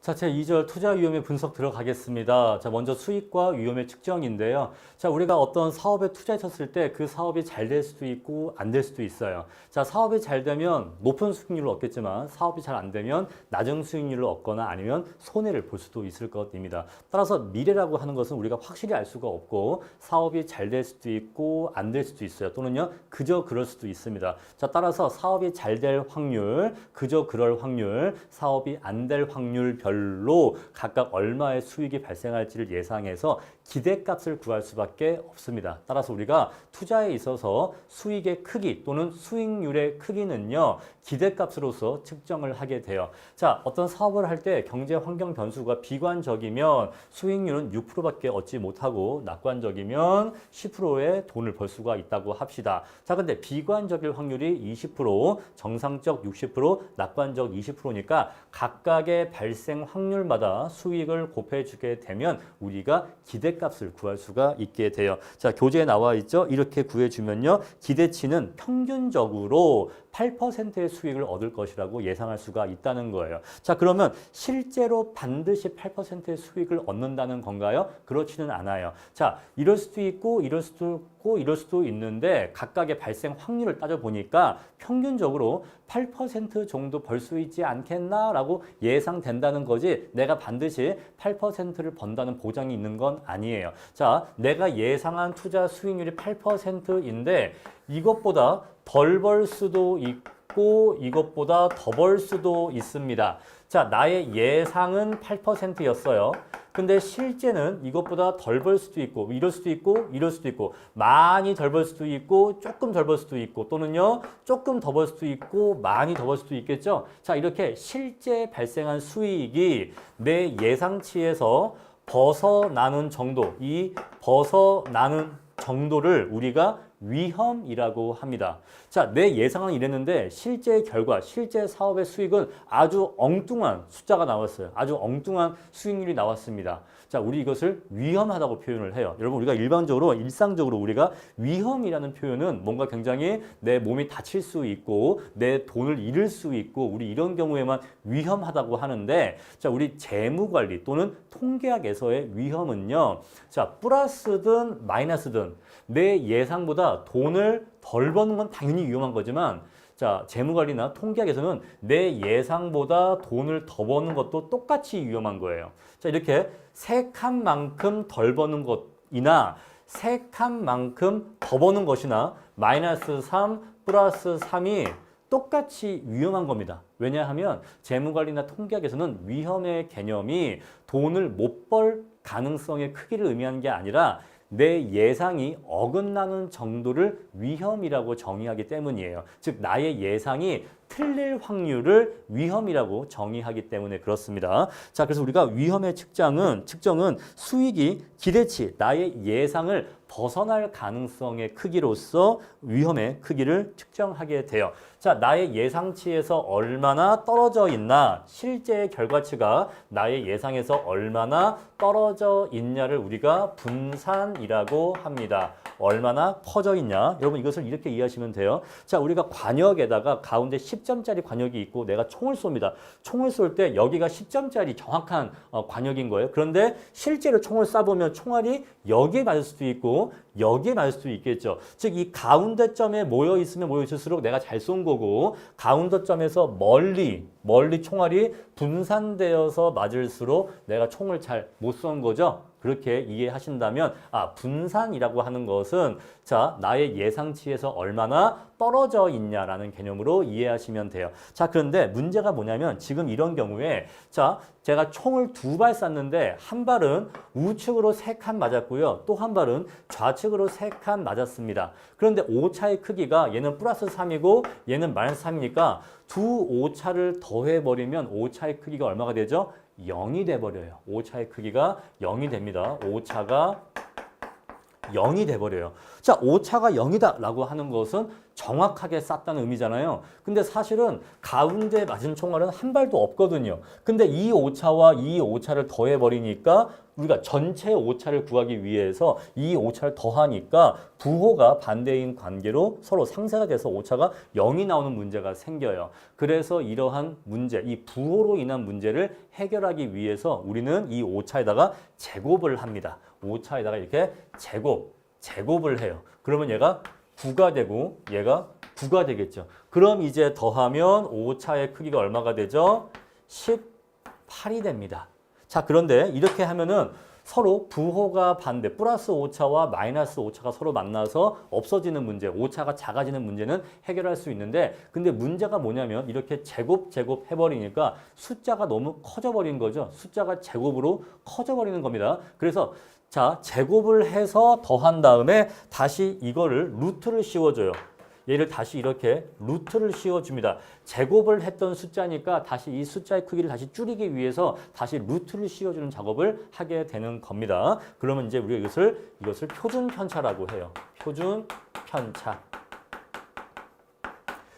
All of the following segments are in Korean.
자, 제2절 투자 위험의 분석 들어가겠습니다. 자, 먼저 수익과 위험의 측정인데요. 자, 우리가 어떤 사업에 투자했었을 때 그 사업이 잘 될 수도 있고 안 될 수도 있어요. 자, 사업이 잘 되면 높은 수익률을 얻겠지만 사업이 잘 안 되면 낮은 수익률을 얻거나 아니면 손해를 볼 수도 있을 것입니다. 따라서 미래라고 하는 것은 우리가 확실히 알 수가 없고 사업이 잘 될 수도 있고 안 될 수도 있어요. 또는요, 그저 그럴 수도 있습니다. 자, 따라서 사업이 잘 될 확률, 그저 그럴 확률, 사업이 안 될 확률 별로 각각 얼마의 수익이 발생할지를 예상해서 기대값을 구할 수밖에 없습니다. 따라서 우리가 투자에 있어서 수익의 크기 또는 수익률의 크기는요, 기대값으로서 측정을 하게 돼요. 자, 어떤 사업을 할 때 경제 환경 변수가 비관적이면 수익률은 6%밖에 얻지 못하고 낙관적이면 10%의 돈을 벌 수가 있다고 합시다. 자, 근데 비관적일 확률이 20%, 정상적 60%, 낙관적 20%니까 각각의 발생 확률마다 수익을 곱해주게 되면 우리가 기대값을 구할 수가 있게 돼요. 자, 교재에 나와 있죠. 이렇게 구해주면요, 기대치는 평균적으로 8%의 수익을 얻을 것이라고 예상할 수가 있다는 거예요. 자, 그러면 실제로 반드시 8%의 수익을 얻는다는 건가요? 그렇지는 않아요. 자, 이럴 수도 있고 이럴 수도 있고 이럴 수도 있는데 각각의 발생 확률을 따져보니까 평균적으로 8% 정도 벌 수 있지 않겠나라고 예상된다는 거지, 내가 반드시 8%를 번다는 보장이 있는 건 아니에요. 자, 내가 예상한 투자 수익률이 8%인데 이것보다 덜 벌 수도 있고 이것보다 더 벌 수도 있습니다. 자, 나의 예상은 8%였어요. 근데 실제는 이것보다 덜 벌 수도 있고 이럴 수도 있고 이럴 수도 있고 많이 덜 벌 수도 있고 조금 덜 벌 수도 있고 또는요 조금 더 벌 수도 있고 많이 더 벌 수도 있겠죠. 자, 이렇게 실제 발생한 수익이 내 예상치에서 벗어나는 정도, 이 벗어나는 정도를 우리가 위험이라고 합니다. 자, 내 예상은 이랬는데 실제 결과, 실제 사업의 수익은 아주 엉뚱한 숫자가 나왔어요. 아주 엉뚱한 수익률이 나왔습니다. 자, 우리 이것을 위험하다고 표현을 해요. 여러분, 우리가 일반적으로, 일상적으로 우리가 위험이라는 표현은 뭔가 굉장히 내 몸이 다칠 수 있고 내 돈을 잃을 수 있고 우리 이런 경우에만 위험하다고 하는데, 자, 우리 재무관리 또는 통계학에서의 위험은요, 자, 플러스든 마이너스든 내 예상보다 돈을 덜 버는 건 당연히 위험한 거지만, 자, 재무관리나 통계학에서는 내 예상보다 돈을 더 버는 것도 똑같이 위험한 거예요. 자, 이렇게 세 칸만큼 덜 버는 것이나 세 칸만큼 더 버는 것이나 마이너스 3 플러스 3이 똑같이 위험한 겁니다. 왜냐하면 재무관리나 통계학에서는 위험의 개념이 돈을 못 벌 가능성의 크기를 의미하는 게 아니라 내 예상이 어긋나는 정도를 위험이라고 정의하기 때문이에요. 즉, 나의 예상이 틀릴 확률을 위험이라고 정의하기 때문에 그렇습니다. 자, 그래서 우리가 위험의 측정은 수익이 기대치, 나의 예상을 벗어날 가능성의 크기로서 위험의 크기를 측정하게 돼요. 자, 나의 예상치에서 얼마나 떨어져 있나, 실제 결과치가 나의 예상에서 얼마나 떨어져 있냐를 우리가 분산이라고 합니다. 얼마나 퍼져 있냐. 여러분, 이것을 이렇게 이해하시면 돼요. 자, 우리가 관역에다가 가운데 10점짜리 관역이 있고 내가 총을 쏩니다. 총을 쏠 때 여기가 10점짜리 정확한 관역인 거예요. 그런데 실제로 총을 쏴보면 총알이 여기에 맞을 수도 있고 여기에 맞을 수도 있겠죠. 즉, 이 가운데 점에 모여 있으면 모여 있을수록 내가 잘 쏜 거고, 가운데 점에서 멀리 총알이 분산되어서 맞을수록 내가 총을 잘 못 쏜 거죠. 그렇게 이해하신다면, 분산이라고 하는 것은, 자, 나의 예상치에서 얼마나 떨어져 있냐라는 개념으로 이해하시면 돼요. 자, 그런데 문제가 뭐냐면 지금 이런 경우에, 자, 제가 총을 두 발 쐈는데 한 발은 우측으로 3칸 맞았고요. 또 한 발은 좌측으로 3칸 맞았습니다. 그런데 오차의 크기가 얘는 플러스 3이고 얘는 마이너스 3이니까 두 오차를 더해버리면 오차의 크기가 얼마가 되죠? 0이 돼버려요. 오차의 크기가 0이 됩니다. 오차가 0이 돼버려요. 자, 오차가 0이다 라고 하는 것은 정확하게 쌌다는 의미잖아요. 근데 사실은 가운데 맞은 총알은 한 발도 없거든요. 근데 이 오차와 이 오차를 더해버리니까 우리가 전체 오차를 구하기 위해서 이 오차를 더하니까 부호가 반대인 관계로 서로 상쇄가 돼서 오차가 0이 나오는 문제가 생겨요. 그래서 이러한 문제, 이 부호로 인한 문제를 해결하기 위해서 우리는 이 오차에다가 제곱을 합니다. 오차에다가 이렇게 제곱을 해요. 그러면 얘가 9가 되고 얘가 9가 되겠죠. 그럼 이제 더하면 오차의 크기가 얼마가 되죠? 18이 됩니다. 자, 그런데 이렇게 하면은 서로 부호가 반대, 플러스 오차와 마이너스 오차가 서로 만나서 없어지는 문제, 오차가 작아지는 문제는 해결할 수 있는데, 근데 문제가 뭐냐면 이렇게 제곱 해버리니까 숫자가 너무 커져버린 거죠. 숫자가 제곱으로 커져버리는 겁니다. 그래서 자, 제곱을 해서 더한 다음에 다시 이거를 루트를 씌워줘요. 얘를 다시 이렇게 루트를 씌워줍니다. 제곱을 했던 숫자니까 다시 이 숫자의 크기를 다시 줄이기 위해서 다시 루트를 씌워주는 작업을 하게 되는 겁니다. 그러면 이제 우리가 이것을 표준 편차라고 해요. 표준 편차.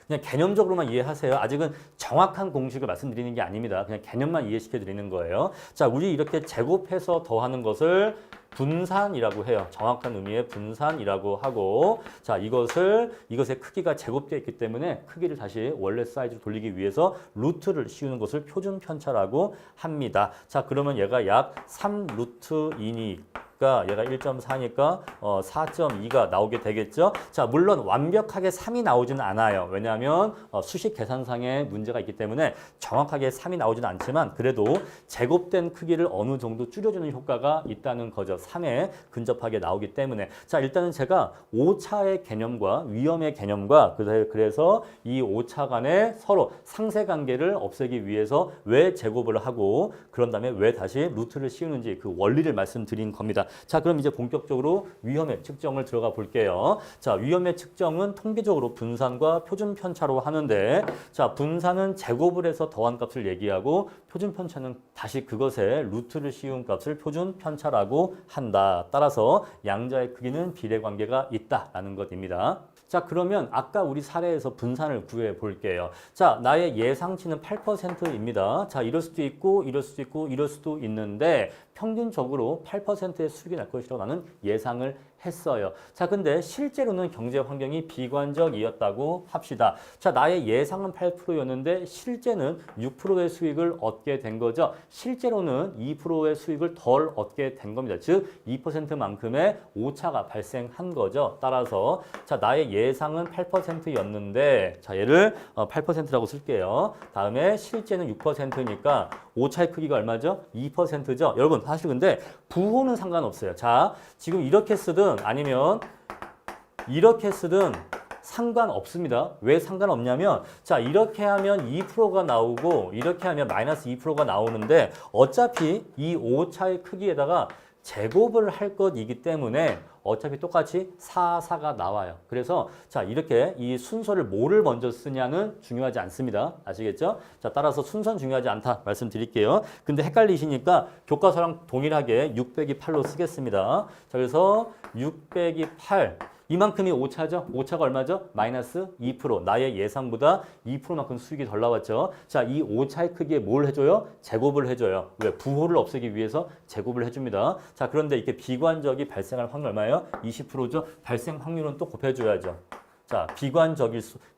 그냥 개념적으로만 이해하세요. 아직은 정확한 공식을 말씀드리는 게 아닙니다. 그냥 개념만 이해시켜 드리는 거예요. 자, 우리 이렇게 제곱해서 더하는 것을 분산이라고 해요. 정확한 의미의 분산이라고 하고, 자, 이것의 크기가 제곱되어 있기 때문에 크기를 다시 원래 사이즈로 돌리기 위해서 루트를 씌우는 것을 표준 편차라고 합니다. 자, 그러면 얘가 약 3루트 2니까 얘가 1.4니까 4.2가 나오게 되겠죠. 자, 물론 완벽하게 3이 나오지는 않아요. 왜냐하면 수식 계산상의 문제가 있기 때문에 정확하게 3이 나오지는 않지만 그래도 제곱된 크기를 어느 정도 줄여주는 효과가 있다는 거죠. 3에 근접하게 나오기 때문에. 자, 일단은 제가 오차의 개념과 위험의 개념과 그래서 이 오차 간의 서로 상쇄관계를 없애기 위해서 왜 제곱을 하고 그런 다음에 왜 다시 루트를 씌우는지 그 원리를 말씀드린 겁니다. 자, 그럼 이제 본격적으로 위험의 측정을 들어가 볼게요. 자, 위험의 측정은 통계적으로 분산과 표준 편차로 하는데, 자, 분산은 제곱을 해서 더한 값을 얘기하고 표준 편차는 다시 그것에 루트를 씌운 값을 표준 편차라고 한다. 따라서 양자의 크기는 비례관계가 있다라는 것입니다. 자, 그러면 아까 우리 사례에서 분산을 구해 볼게요. 자, 나의 예상치는 8%입니다. 자, 이럴 수도 있고 이럴 수도 있고 이럴 수도 있는데 평균적으로 8%의 수익이 날 것이라고 나는 예상을 했어요. 자, 근데 실제로는 경제 환경이 비관적이었다고 합시다. 자, 나의 예상은 8%였는데 실제는 6%의 수익을 얻게 된 거죠. 실제로는 2%의 수익을 덜 얻게 된 겁니다. 즉 2%만큼의 오차가 발생한 거죠. 따라서 자, 나의 예상은 8%였는데 자, 얘를 8%라고 쓸게요. 다음에 실제는 6%니까 오차의 크기가 얼마죠? 2%죠. 여러분, 사실 근데 부호는 상관없어요. 자, 지금 이렇게 쓰든 아니면 이렇게 쓰든 상관없습니다. 왜 상관없냐면 자, 이렇게 하면 2%가 나오고 이렇게 하면 마이너스 2%가 나오는데 어차피 이 오차의 크기에다가 제곱을 할 것이기 때문에 어차피 똑같이 4가 나와요. 그래서 자, 이렇게 이 순서를 뭐를 먼저 쓰냐는 중요하지 않습니다. 아시겠죠? 자, 따라서 순서는 중요하지 않다 말씀드릴게요. 근데 헷갈리시니까 교과서랑 동일하게 6 빼기 8로 쓰겠습니다. 자, 그래서 6 빼기 8 이만큼이 오차죠? 오차가 얼마죠? 마이너스 2%. 나의 예상보다 2%만큼 수익이 덜 나왔죠. 자, 이 오차의 크기에 뭘 해줘요? 제곱을 해줘요. 왜? 부호를 없애기 위해서 제곱을 해줍니다. 자, 그런데 이렇게 비관적이 발생할 확률 얼마예요? 20%죠? 발생 확률은 또 곱해줘야죠. 자,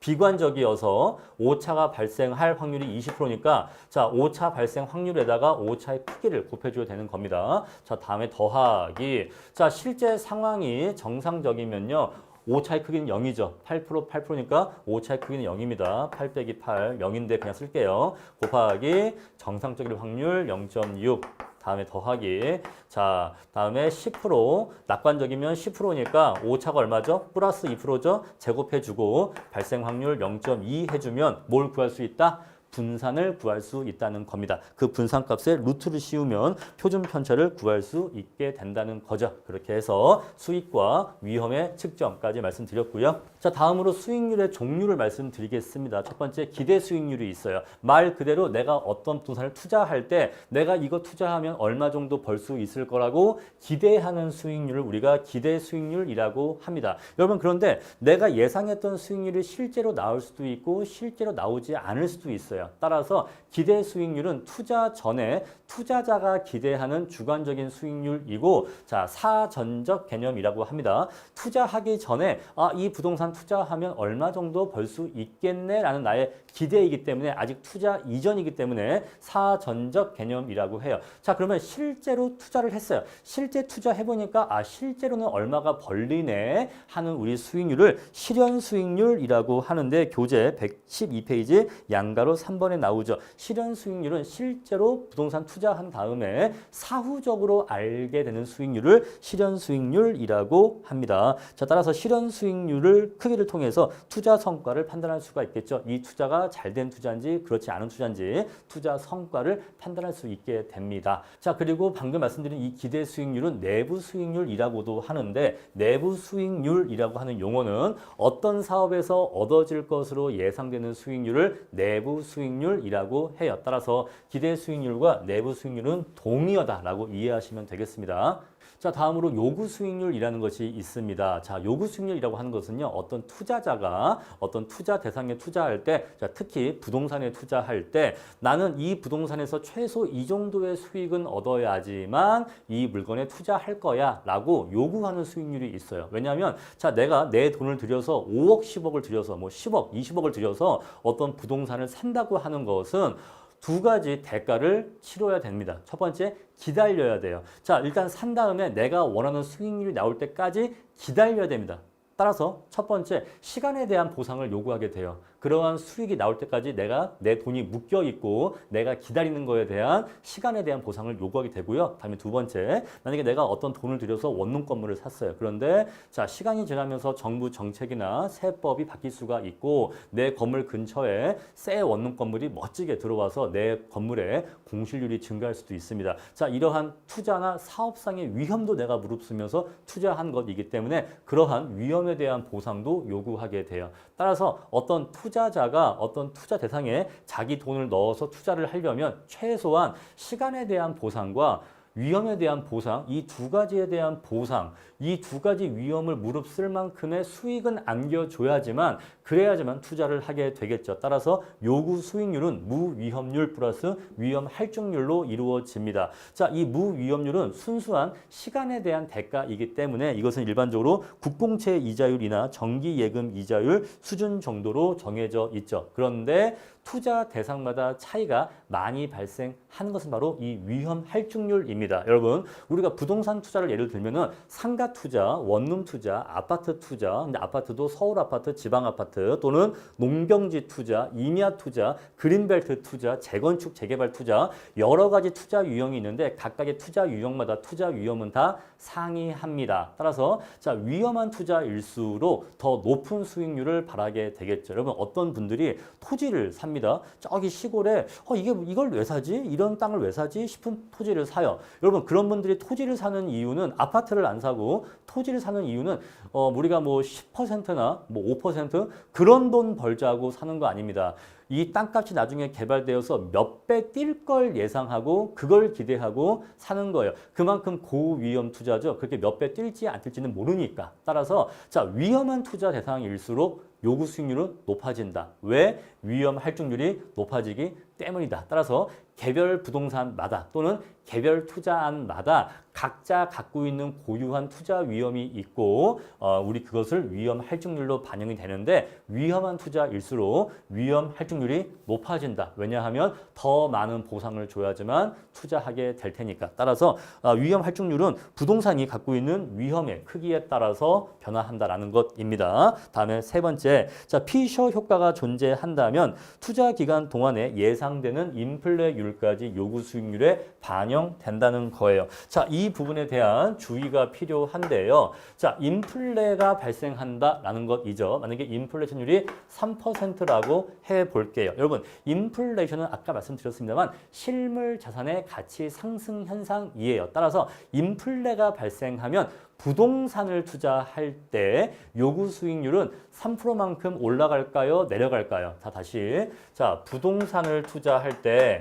비관적이어서 오차가 발생할 확률이 20%니까 자, 오차 발생 확률에다가 오차의 크기를 곱해줘야 되는 겁니다. 자, 다음에 더하기. 자, 실제 상황이 정상적이면요. 오차의 크기는 0이죠. 8%니까 오차의 크기는 0입니다. 8 빼기 8, 0인데 그냥 쓸게요. 곱하기 정상적일 확률 0.6. 다음에 더하기. 자, 다음에 10%. 낙관적이면 10%니까 오차가 얼마죠? 플러스 2%죠? 제곱해주고 발생 확률 0.2 해주면 뭘 구할 수 있다? 분산을 구할 수 있다는 겁니다. 그 분산값에 루트를 씌우면 표준 편차를 구할 수 있게 된다는 거죠. 그렇게 해서 수익과 위험의 측정까지 말씀드렸고요. 자, 다음으로 수익률의 종류를 말씀드리겠습니다. 첫 번째 기대 수익률이 있어요. 말 그대로 내가 어떤 부동산을 투자할 때 내가 이거 투자하면 얼마 정도 벌 수 있을 거라고 기대하는 수익률을 우리가 기대 수익률이라고 합니다. 여러분, 그런데 내가 예상했던 수익률이 실제로 나올 수도 있고 실제로 나오지 않을 수도 있어요. 따라서 기대 수익률은 투자 전에 투자자가 기대하는 주관적인 수익률이고, 자, 사전적 개념이라고 합니다. 투자하기 전에 이 부동산 투자하면 얼마 정도 벌 수 있겠네라는 나의 기대이기 때문에 아직 투자 이전이기 때문에 사전적 개념이라고 해요. 자, 그러면 실제로 투자를 했어요. 실제 투자해보니까 실제로는 얼마가 벌리네 하는 우리 수익률을 실현 수익률이라고 하는데 교재 112페이지 양가로 3번에 나오죠. 실현 수익률은 실제로 부동산 투자한 다음에 사후적으로 알게 되는 수익률을 실현 수익률이라고 합니다. 자, 따라서 실현 수익률을 크기를 통해서 투자 성과를 판단할 수가 있겠죠. 이 투자가 잘된 투자인지 그렇지 않은 투자인지 투자 성과를 판단할 수 있게 됩니다. 자, 그리고 방금 말씀드린 이 기대 수익률은 내부 수익률이라고도 하는데, 내부 수익률이라고 하는 용어는 어떤 사업에서 얻어질 것으로 예상되는 수익률을 내부 수익률이라고 해요. 따라서 기대 수익률과 내부 수익률은 동의어다라고 이해하시면 되겠습니다. 자, 다음으로 요구 수익률이라는 것이 있습니다. 자, 요구 수익률이라고 하는 것은요, 어떤 투자자가 어떤 투자 대상에 투자할 때, 자, 특히 부동산에 투자할 때 나는 이 부동산에서 최소 이 정도의 수익은 얻어야지만 이 물건에 투자할 거야 라고 요구하는 수익률이 있어요. 왜냐하면 자, 내가 내 돈을 들여서 5억, 10억을 들여서 뭐 10억, 20억을 들여서 어떤 부동산을 산다고 하는 것은 두 가지 대가를 치러야 됩니다. 첫 번째, 기다려야 돼요. 자, 일단 산 다음에 내가 원하는 수익률이 나올 때까지 기다려야 됩니다. 따라서 첫 번째, 시간에 대한 보상을 요구하게 돼요. 그러한 수익이 나올 때까지 내가 내 돈이 묶여 있고 내가 기다리는 거에 대한 시간에 대한 보상을 요구하게 되고요. 다음에 두 번째, 만약에 내가 어떤 돈을 들여서 원룸 건물을 샀어요. 그런데 자, 시간이 지나면서 정부 정책이나 세법이 바뀔 수가 있고 내 건물 근처에 새 원룸 건물이 멋지게 들어와서 내 건물에 공실률이 증가할 수도 있습니다. 자, 이러한 투자나 사업상의 위험도 내가 무릅쓰면서 투자한 것이기 때문에 그러한 위험에 대한 보상도 요구하게 돼요. 따라서 어떤 투자자가 어떤 투자 대상에 자기 돈을 넣어서 투자를 하려면 최소한 시간에 대한 보상과 위험에 대한 보상, 이 두 가지에 대한 보상, 이 두 가지 위험을 무릅쓸 만큼의 수익은 안겨줘야지만 그래야지만 투자를 하게 되겠죠. 따라서 요구 수익률은 무위험률 플러스 위험 할증률로 이루어집니다. 자, 이 무위험률은 순수한 시간에 대한 대가이기 때문에 이것은 일반적으로 국공채 이자율이나 정기예금 이자율 수준 정도로 정해져 있죠. 그런데 투자 대상마다 차이가 많이 발생하는 것은 바로 이 위험 할증률입니다. 여러분, 우리가 부동산 투자를 예를 들면은 상가 투자, 원룸 투자, 아파트 투자, 근데 아파트도 서울 아파트, 지방 아파트 또는 농경지 투자, 임야 투자, 그린벨트 투자, 재건축, 재개발 투자 여러 가지 투자 유형이 있는데 각각의 투자 유형마다 투자 위험은 다 상이합니다. 따라서 자, 위험한 투자일수록 더 높은 수익률을 바라게 되겠죠. 여러분, 어떤 분들이 토지를 삽니다. 저기 시골에 이걸 왜 사지? 이런 땅을 왜 사지? 싶은 토지를 사요. 여러분, 그런 분들이 토지를 사는 이유는 아파트를 안 사고 토지를 사는 이유는 우리가 뭐 10%나 뭐 5% 그런 돈 벌자고 사는 거 아닙니다. 이 땅값이 나중에 개발되어서 몇 배 뛸 걸 예상하고 그걸 기대하고 사는 거예요. 그만큼 고위험 투자죠. 그렇게 몇 배 뛸지 안 뛸지는 모르니까. 따라서 자, 위험한 투자 대상일수록 요구 수익률은 높아진다. 왜? 위험 할증률이 높아지기 때문이다. 따라서 개별 부동산마다 또는 개별 투자안마다 각자 갖고 있는 고유한 투자 위험이 있고 우리 그것을 위험 할증률로 반영이 되는데 위험한 투자일수록 위험 할증률이 높아진다. 왜냐하면 더 많은 보상을 줘야지만 투자하게 될 테니까. 따라서 위험 할증률은 부동산이 갖고 있는 위험의 크기에 따라서 변화한다라는 것입니다. 다음에 세 번째, 자, 피셔 효과가 존재한다면 투자 기간 동안에 예상되는 인플레율 비율까지 요구 수익률에 반영된다는 거예요. 자, 이 부분에 대한 주의가 필요한데요. 자, 인플레가 발생한다라는 것이죠. 만약에 인플레이션율이 3%라고 해볼게요. 여러분, 인플레이션은 아까 말씀드렸습니다만 실물 자산의 가치 상승 현상이에요. 따라서 인플레가 발생하면 부동산을 투자할 때 요구 수익률은 3%만큼 올라갈까요? 내려갈까요? 자, 다시. 자, 부동산을 투자할 때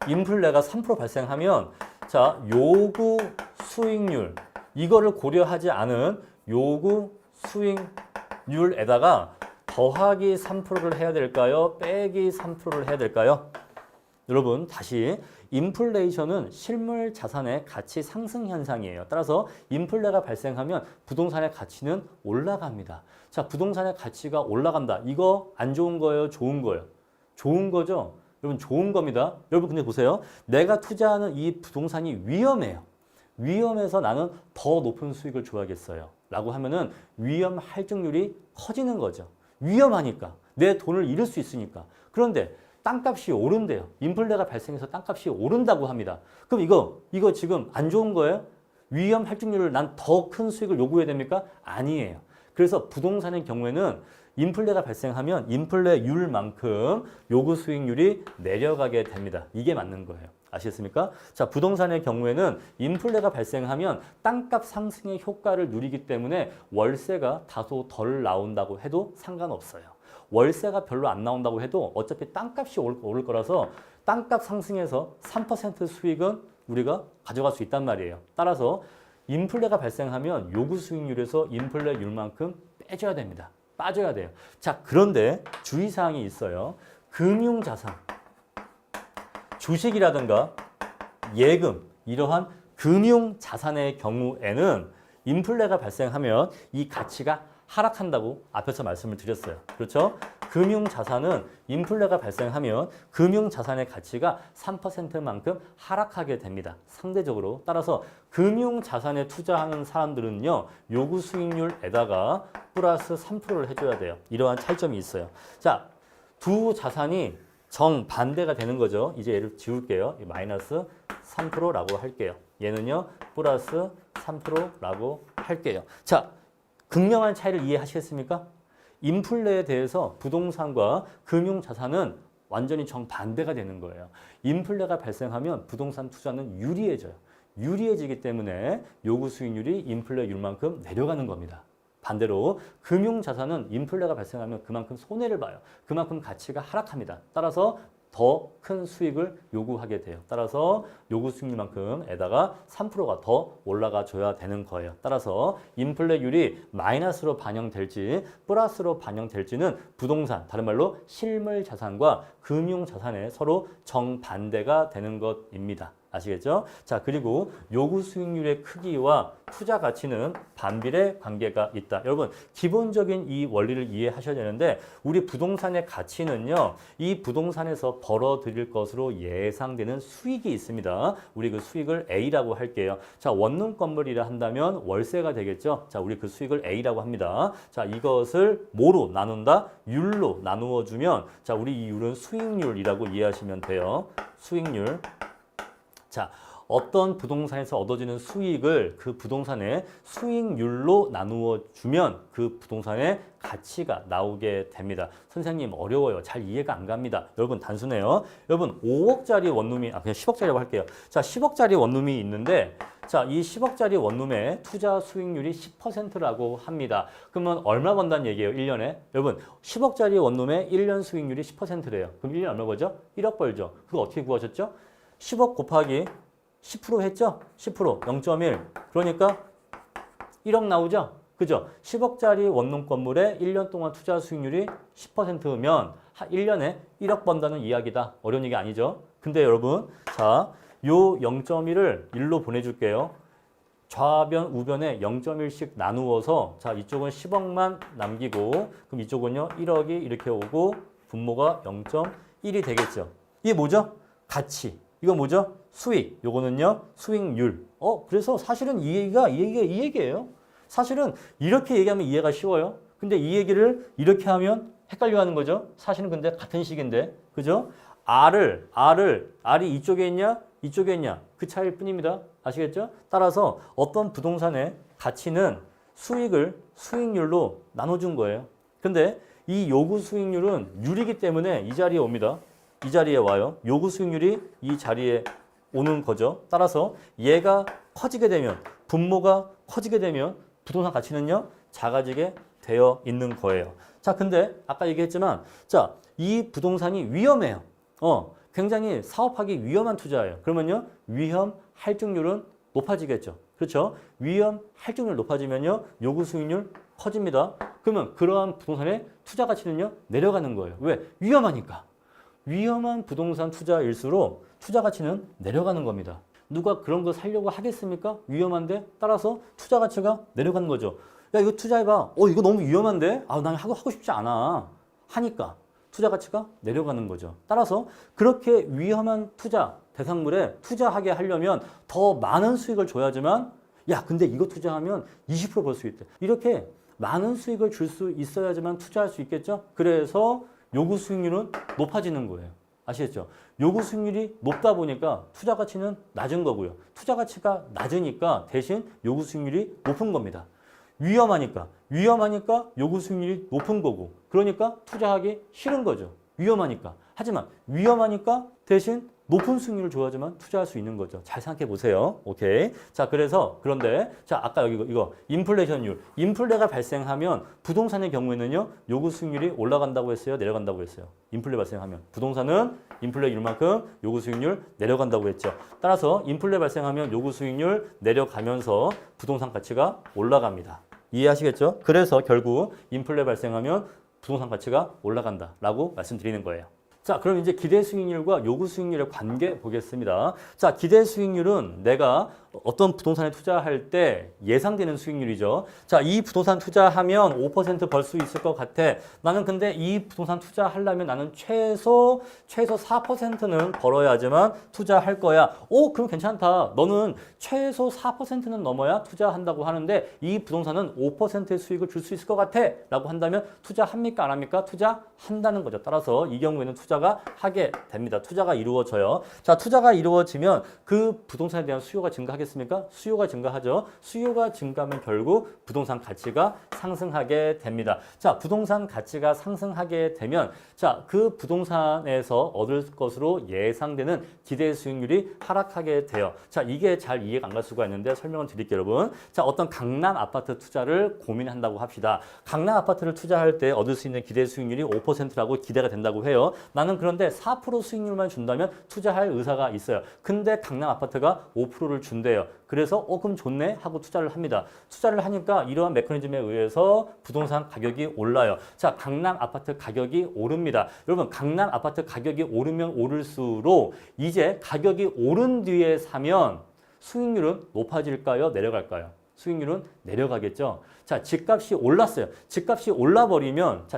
인플레가 3% 발생하면 자, 요구 수익률 이거를 고려하지 않은 요구 수익률에다가 더하기 3%를 해야 될까요? 빼기 3%를 해야 될까요? 여러분, 다시. 인플레이션은 실물 자산의 가치 상승 현상이에요. 따라서 인플레가 발생하면 부동산의 가치는 올라갑니다. 자, 부동산의 가치가 올라간다. 이거 안 좋은 거예요? 좋은 거예요? 좋은 거죠? 여러분, 좋은 겁니다. 여러분, 근데 보세요. 내가 투자하는 이 부동산이 위험해요. 위험해서 나는 더 높은 수익을 줘야겠어요. 라고 하면은 위험 할증률이 커지는 거죠. 위험하니까. 내 돈을 잃을 수 있으니까. 그런데 땅값이 오른대요. 인플레가 발생해서 땅값이 오른다고 합니다. 그럼 이거 지금 안 좋은 거예요? 위험 할증률을 난 더 큰 수익을 요구해야 됩니까? 아니에요. 그래서 부동산의 경우에는 인플레가 발생하면 인플레율만큼 요구 수익률이 내려가게 됩니다. 이게 맞는 거예요. 아시겠습니까? 자, 부동산의 경우에는 인플레가 발생하면 땅값 상승의 효과를 누리기 때문에 월세가 다소 덜 나온다고 해도 상관없어요. 월세가 별로 안 나온다고 해도 어차피 땅값이 오를 거라서 땅값 상승해서 3% 수익은 우리가 가져갈 수 있단 말이에요. 따라서 인플레가 발생하면 요구 수익률에서 인플레율만큼 빼줘야 됩니다. 빠져야 돼요. 자, 그런데 주의사항이 있어요. 금융자산, 주식이라든가 예금, 이러한 금융자산의 경우에는 인플레가 발생하면 이 가치가 하락한다고 앞에서 말씀을 드렸어요. 그렇죠? 금융자산은 인플레가 발생하면 금융자산의 가치가 3%만큼 하락하게 됩니다. 상대적으로. 따라서 금융자산에 투자하는 사람들은요. 요구 수익률에다가 플러스 3%를 해줘야 돼요. 이러한 차이점이 있어요. 자, 두 자산이 정반대가 되는 거죠. 이제 얘를 지울게요. 마이너스 3%라고 할게요. 얘는요. 플러스 3%라고 할게요. 자, 극명한 차이를 이해하시겠습니까? 인플레에 대해서 부동산과 금융자산은 완전히 정반대가 되는 거예요. 인플레가 발생하면 부동산 투자는 유리해져요. 유리해지기 때문에 요구 수익률이 인플레율만큼 내려가는 겁니다. 반대로 금융자산은 인플레가 발생하면 그만큼 손해를 봐요. 그만큼 가치가 하락합니다. 따라서 더 큰 수익을 요구하게 돼요. 따라서 요구 수익률만큼에다가 3%가 더 올라가 줘야 되는 거예요. 따라서 인플레율이 마이너스로 반영될지 플러스로 반영될지는 부동산, 다른 말로 실물 자산과 금융 자산에 서로 정반대가 되는 것입니다. 아시겠죠? 자, 그리고 요구 수익률의 크기와 투자 가치는 반비례 관계가 있다. 여러분, 기본적인 이 원리를 이해하셔야 되는데 우리 부동산의 가치는요. 이 부동산에서 벌어들일 것으로 예상되는 수익이 있습니다. 우리 그 수익을 A라고 할게요. 자, 원룸 건물이라 한다면 월세가 되겠죠? 자, 우리 그 수익을 A라고 합니다. 자, 이것을 뭐로 나눈다? 율로 나누어 주면 자, 우리 이 율은 수익률이라고 이해하시면 돼요. 수익률. 자, 어떤 부동산에서 얻어지는 수익을 그 부동산의 수익률로 나누어 주면 그 부동산의 가치가 나오게 됩니다. 선생님 어려워요. 잘 이해가 안 갑니다. 여러분 단순해요. 여러분 5억짜리 원룸이 그냥 10억짜리라고 할게요. 자, 10억짜리 원룸이 있는데 자, 이 10억짜리 원룸의 투자 수익률이 10%라고 합니다. 그러면 얼마 번다는 얘기예요, 1년에? 여러분, 10억짜리 원룸의 1년 수익률이 10%래요. 그럼 1년 얼마 벌죠? 1억 벌죠. 그거 어떻게 구하셨죠? 10억 곱하기 10% 했죠? 10%, 0.1. 그러니까 1억 나오죠? 그죠? 10억짜리 원룸 건물에 1년 동안 투자 수익률이 10%면 1년에 1억 번다는 이야기다. 어려운 얘기 아니죠? 근데 여러분, 자, 요 0.1을 1로 보내줄게요. 좌변, 우변에 0.1씩 나누어서 자, 이쪽은 10억만 남기고 그럼 이쪽은요, 1억이 이렇게 오고 분모가 0.1이 되겠죠. 이게 뭐죠? 가치. 이거 뭐죠? 수익. 요거는요, 수익률. 그래서 사실은 이 얘기예요. 사실은 이렇게 얘기하면 이해가 쉬워요. 근데 이 얘기를 이렇게 하면 헷갈려 하는 거죠. 사실은 근데 같은 식인데. 그죠? R이 이쪽에 있냐? 이쪽에 있냐? 그 차이일 뿐입니다. 아시겠죠? 따라서 어떤 부동산의 가치는 수익을 수익률로 나눠준 거예요. 근데 이 요구 수익률은 유리기 때문에 이 자리에 옵니다. 이 자리에 와요. 요구 수익률이 이 자리에 오는 거죠. 따라서 얘가 커지게 되면, 분모가 커지게 되면 부동산 가치는요, 작아지게 되어 있는 거예요. 자, 근데 아까 얘기했지만, 자, 이 부동산이 위험해요. 굉장히 사업하기 위험한 투자예요. 그러면요, 위험 할증률은 높아지겠죠. 그렇죠? 위험 할증률 높아지면요, 요구 수익률 커집니다. 그러면 그러한 부동산의 투자 가치는요, 내려가는 거예요. 왜? 위험하니까. 위험한 부동산 투자일수록 투자 가치는 내려가는 겁니다. 누가 그런 거 살려고 하겠습니까? 위험한데? 따라서 투자 가치가 내려가는 거죠. 야, 이거 투자해봐. 이거 너무 위험한데? 난 하고 싶지 않아. 하니까 투자 가치가 내려가는 거죠. 따라서 그렇게 위험한 투자 대상물에 투자하게 하려면 더 많은 수익을 줘야지만, 야, 근데 이거 투자하면 20% 벌 수 있대. 이렇게 많은 수익을 줄 수 있어야지만 투자할 수 있겠죠? 그래서 요구 수익률은 높아지는 거예요. 아시겠죠? 요구 수익률이 높다 보니까 투자 가치는 낮은 거고요. 투자 가치가 낮으니까 대신 요구 수익률이 높은 겁니다. 위험하니까 요구 수익률이 높은 거고, 그러니까 투자하기 싫은 거죠. 위험하니까. 하지만 위험하니까 대신 높은 수익률을 줘야지만 투자할 수 있는 거죠. 잘 생각해 보세요. 오케이. 자, 그런데 자, 아까 여기 이거 인플레이션율. 인플레가 발생하면 부동산의 경우에는요, 요구 수익률이 올라간다고 했어요, 내려간다고 했어요. 인플레 발생하면 부동산은 인플레율만큼 요구 수익률 내려간다고 했죠. 따라서 인플레 발생하면 요구 수익률 내려가면서 부동산 가치가 올라갑니다. 이해하시겠죠? 그래서 결국 인플레 발생하면 부동산 가치가 올라간다라고 말씀드리는 거예요. 자, 그럼 이제 기대 수익률과 요구 수익률의 관계 보겠습니다. 자, 기대 수익률은 내가 어떤 부동산에 투자할 때 예상되는 수익률이죠. 자, 이 부동산 투자하면 5% 벌 수 있을 것 같아. 나는 근데 이 부동산 투자하려면 나는 최소 4%는 벌어야지만 투자할 거야. 그럼 괜찮다. 너는 최소 4%는 넘어야 투자한다고 하는데 이 부동산은 5%의 수익을 줄 수 있을 것 같아. 라고 한다면 투자합니까? 안 합니까? 투자한다는 거죠. 따라서 이 경우에는 투자가 하게 됩니다. 투자가 이루어져요. 자, 투자가 이루어지면 그 부동산에 대한 수요가 증가하겠습니까? 수요가 증가하죠. 수요가 증가하면 결국 부동산 가치가 상승하게 됩니다. 자, 부동산 가치가 상승하게 되면 자, 그 부동산에서 얻을 것으로 예상되는 기대 수익률이 하락하게 돼요. 자, 이게 잘 이해가 안 갈 수가 있는데 설명을 드릴게요, 여러분. 자, 어떤 강남 아파트 투자를 고민한다고 합시다. 강남 아파트를 투자할 때 얻을 수 있는 기대 수익률이 5%라고 기대가 된다고 해요. 나는 그런데 4% 수익률만 준다면 투자할 의사가 있어요. 근데 강남 아파트가 5%를 준대요. 그래서 그럼 좋네 하고 투자를 합니다. 투자를 하니까 이러한 메커니즘에 의해서 부동산 가격이 올라요. 자, 강남 아파트 가격이 오릅니다. 여러분, 강남 아파트 가격이 오르면 오를수록 이제 가격이 오른 뒤에 사면 수익률은 높아질까요? 내려갈까요? 수익률은 내려가겠죠. 자, 집값이 올랐어요. 집값이 올라버리면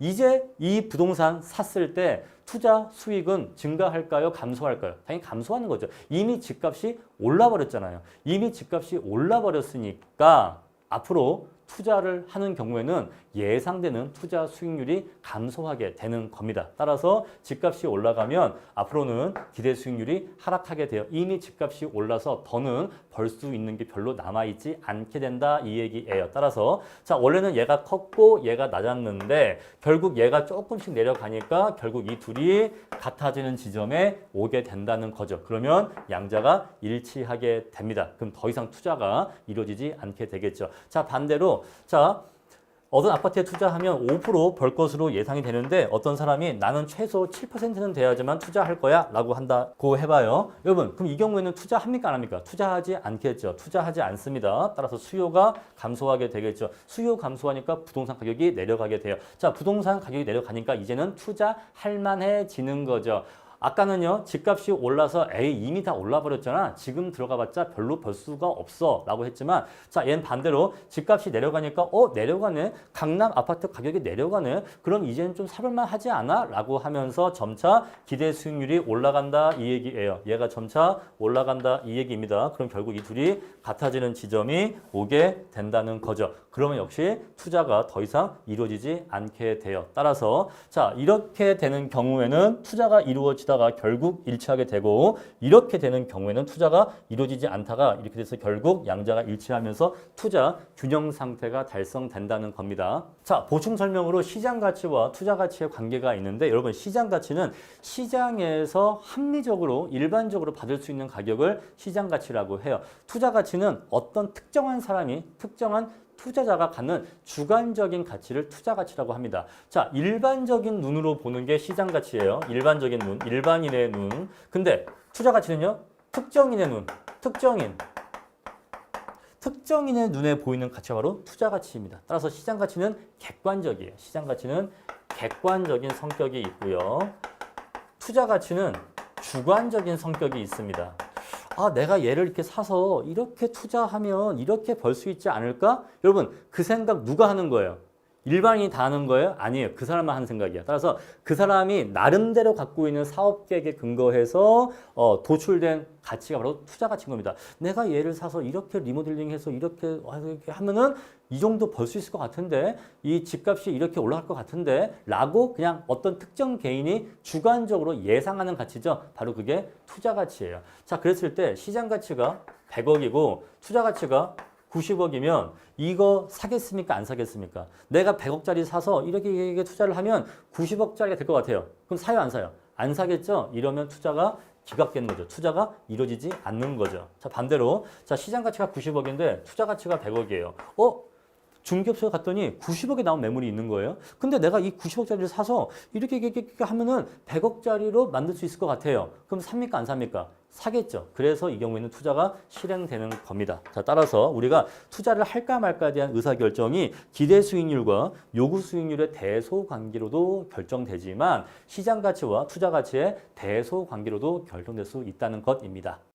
이제 이 부동산 샀을 때 투자 수익은 증가할까요? 감소할까요? 당연히 감소하는 거죠. 이미 집값이 올라버렸잖아요. 이미 집값이 올라버렸으니까 앞으로 투자를 하는 경우에는 예상되는 투자 수익률이 감소하게 되는 겁니다. 따라서 집값이 올라가면 앞으로는 기대 수익률이 하락하게 돼요. 이미 집값이 올라서 더는 벌 수 있는 게 별로 남아있지 않게 된다 이 얘기예요. 따라서 자, 원래는 얘가 컸고 얘가 낮았는데 결국 얘가 조금씩 내려가니까 결국 이 둘이 같아지는 지점에 오게 된다는 거죠. 그러면 양자가 일치하게 됩니다. 그럼 더 이상 투자가 이루어지지 않게 되겠죠. 자, 반대로 자, 어떤 아파트에 투자하면 5% 벌 것으로 예상이 되는데 어떤 사람이 나는 최소 7%는 돼야지만 투자할 거야 라고 한다고 해봐요. 여러분, 그럼 이 경우에는 투자합니까? 안 합니까? 투자하지 않겠죠. 투자하지 않습니다. 따라서 수요가 감소하게 되겠죠. 수요 감소하니까 부동산 가격이 내려가게 돼요. 자, 부동산 가격이 내려가니까 이제는 투자할 만해지는 거죠. 아까는요, 집값이 올라서 에이, 이미 다 올라버렸잖아. 지금 들어가봤자 별로 벌 수가 없어. 라고 했지만, 자, 얘는 반대로 집값이 내려가니까, 내려가네. 강남 아파트 가격이 내려가네. 그럼 이제는 좀 사볼만 하지 않아? 라고 하면서 점차 기대 수익률이 올라간다. 이 얘기예요. 얘가 점차 올라간다. 이 얘기입니다. 그럼 결국 이 둘이 같아지는 지점이 오게 된다는 거죠. 그러면 역시 투자가 더 이상 이루어지지 않게 돼요. 따라서 자, 이렇게 되는 경우에는 투자가 이루어지다가 결국 일치하게 되고, 이렇게 되는 경우에는 투자가 이루어지지 않다가 이렇게 돼서 결국 양자가 일치하면서 투자 균형 상태가 달성된다는 겁니다. 자, 보충 설명으로 시장 가치와 투자 가치의 관계가 있는데, 여러분 시장 가치는 시장에서 합리적으로 일반적으로 받을 수 있는 가격을 시장 가치라고 해요. 투자 가치는 어떤 특정한 사람이 특정한 투자자가 갖는 주관적인 가치를 투자 가치라고 합니다. 자, 일반적인 눈으로 보는 게 시장 가치예요. 일반적인 눈, 일반인의 눈. 근데 투자 가치는요, 특정인의 눈, 특정인의 눈에 보이는 가치가 바로 투자 가치입니다. 따라서 시장 가치는 객관적이에요. 시장 가치는 객관적인 성격이 있고요. 투자 가치는 주관적인 성격이 있습니다. 아, 내가 얘를 이렇게 사서 이렇게 투자하면 이렇게 벌 수 있지 않을까? 여러분, 그 생각 누가 하는 거예요? 일반인이 다 하는 거예요? 아니에요. 그 사람만 하는 생각이야. 따라서 그 사람이 나름대로 갖고 있는 사업 계획에 근거해서 도출된 가치가 바로 투자 가치인 겁니다. 내가 얘를 사서 이렇게 리모델링해서 이렇게 하면은 이 정도 벌 수 있을 것 같은데, 이 집값이 이렇게 올라갈 것 같은데 라고 그냥 어떤 특정 개인이 주관적으로 예상하는 가치죠. 바로 그게 투자 가치예요. 자, 그랬을 때 시장 가치가 100억이고 투자 가치가 90억이면 이거 사겠습니까? 안 사겠습니까? 내가 100억짜리 사서 이렇게 투자를 하면 90억짜리가 될 것 같아요. 그럼 사요, 안 사요? 안 사겠죠? 이러면 투자가 기각되는 거죠. 투자가 이루어지지 않는 거죠. 자, 반대로 자, 시장 가치가 90억인데 투자 가치가 100억이에요. 중개업소에 갔더니 90억에 나온 매물이 있는 거예요. 근데 내가 이 90억짜리를 사서 이렇게 하면은 100억짜리로 만들 수 있을 것 같아요. 그럼 삽니까? 안 삽니까? 사겠죠. 그래서 이 경우에는 투자가 실행되는 겁니다. 자, 따라서 우리가 투자를 할까 말까에 대한 의사결정이 기대 수익률과 요구 수익률의 대소 관계로도 결정되지만 시장 가치와 투자 가치의 대소 관계로도 결정될 수 있다는 것입니다.